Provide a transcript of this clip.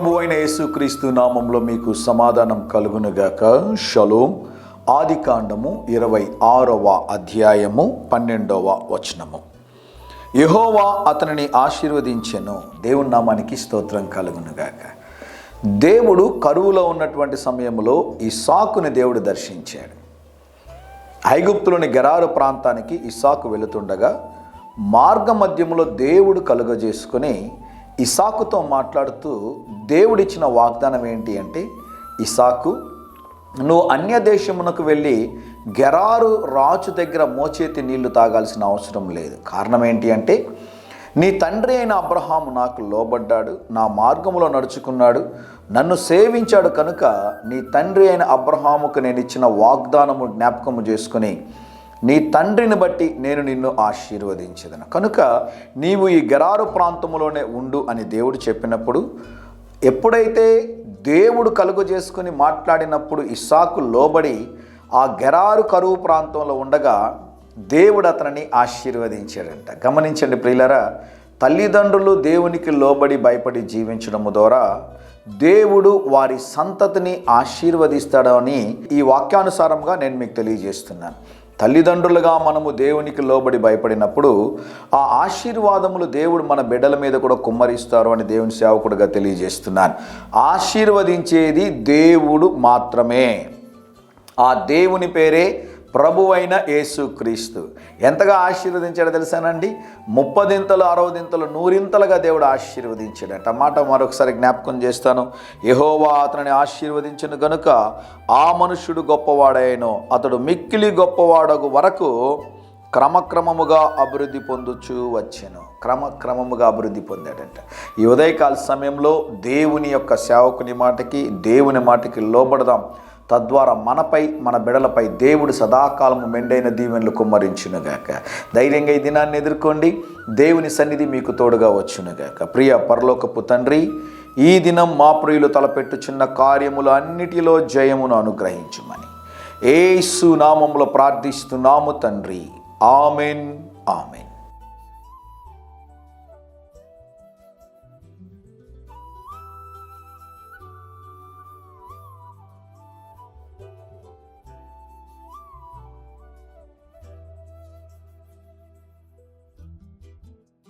ప్రభు అయిన యేసుక్రీస్తు నామంలో మీకు సమాధానం కలుగునుగాక. షలోమ్. ఆదికాండము 26వ అధ్యాయము 12వ వచనము. యెహోవా అతనిని ఆశీర్వదించెను. దేవుని నామానికి స్తోత్రం కలుగునుగాక. దేవుడు కరువులో ఉన్నటువంటి సమయంలో ఇస్సాకుని దేవుడు దర్శించాడు. ఐగుప్తులోని గెరారు ప్రాంతానికి ఇస్సాకు వెళుతుండగా మార్గ మధ్యములో దేవుడు కలుగజేసుకుని ఇస్సాకుతో మాట్లాడుతూ దేవుడిచ్చిన వాగ్దానం ఏంటి అంటే, ఇస్సాకు, నువ్వు అన్య దేశమునకు వెళ్ళి గెరారు రాజు దగ్గర మోచేతి నీళ్లు తాగాల్సిన అవసరం లేదు. కారణం ఏంటి అంటే, నీ తండ్రి అయిన అబ్రహాము నాకు లోబడ్డాడు, నా మార్గములో నడుచుకున్నాడు, నన్ను సేవించాడు కనుక నీ తండ్రి అయిన అబ్రహాముకు నేను ఇచ్చిన వాగ్దానము జ్ఞాపకము చేసుకుని నీ తండ్రిని బట్టి నేను నిన్ను ఆశీర్వదించేదను, కనుక నీవు ఈ గెరారు ప్రాంతంలోనే ఉండు అని దేవుడు చెప్పినప్పుడు, ఎప్పుడైతే దేవుడు కలుగు చేసుకుని మాట్లాడినప్పుడు ఇస్సాకు లోబడి ఆ గెరారు కరువు ప్రాంతంలో ఉండగా దేవుడు అతనిని ఆశీర్వదించాడంట. గమనించండి ప్రియులారా, తల్లిదండ్రులు దేవునికి లోబడి భయపడి జీవించడం ద్వారా దేవుడు వారి సంతతిని ఆశీర్వదిస్తాడని ఈ వాక్యానుసారంగా నేను మీకు తెలియజేస్తున్నాను. తల్లిదండ్రులుగా మనము దేవునికి లోబడి భయపడినప్పుడు ఆ ఆశీర్వాదములు దేవుడు మన బిడ్డల మీద కూడా కుమ్మరిస్తారు అని దేవుని సేవకుడిగా తెలియజేస్తున్నాను. ఆశీర్వదించేది దేవుడు మాత్రమే. ఆ దేవుని పేరే ప్రభువైన యేసుక్రీస్తు. ఎంతగా ఆశీర్వదించాడో తెలుసానండి? 30 60 100 దేవుడు ఆశీర్వదించాడట. మాట మరొకసారి జ్ఞాపకం చేస్తాను. యెహోవా అతనిని ఆశీర్వదించిన గనుక ఆ మనుష్యుడు గొప్పవాడైనో అతడు మిక్కిలి గొప్పవాడగు వరకు క్రమక్రమముగా అభివృద్ధి పొందుచూ వచ్చాను. క్రమక్రమముగా అభివృద్ధి పొందాడంట. ఈ ఉదయకాల సమయంలో దేవుని యొక్క సేవకుని మాటకి, దేవుని మాటకి లోబడదాం. తద్వారా మనపై, మన బిడలపై దేవుడు సదాకాలము మెండైన దీవెనలు కుమ్మరించునుగాక. ధైర్యంగా ఈ దినాన్ని ఎదుర్కోండి. దేవుని సన్నిధి మీకు తోడుగా వచ్చునుగాక. ప్రియ పరలోకపు తండ్రి, ఈ దినం మా ప్రియులు తలపెట్టుచున్న కార్యములు అన్నిటిలో జయమును అనుగ్రహించుమని యేసు నామములో ప్రార్థిస్తున్నాము తండ్రి. Amen, amen.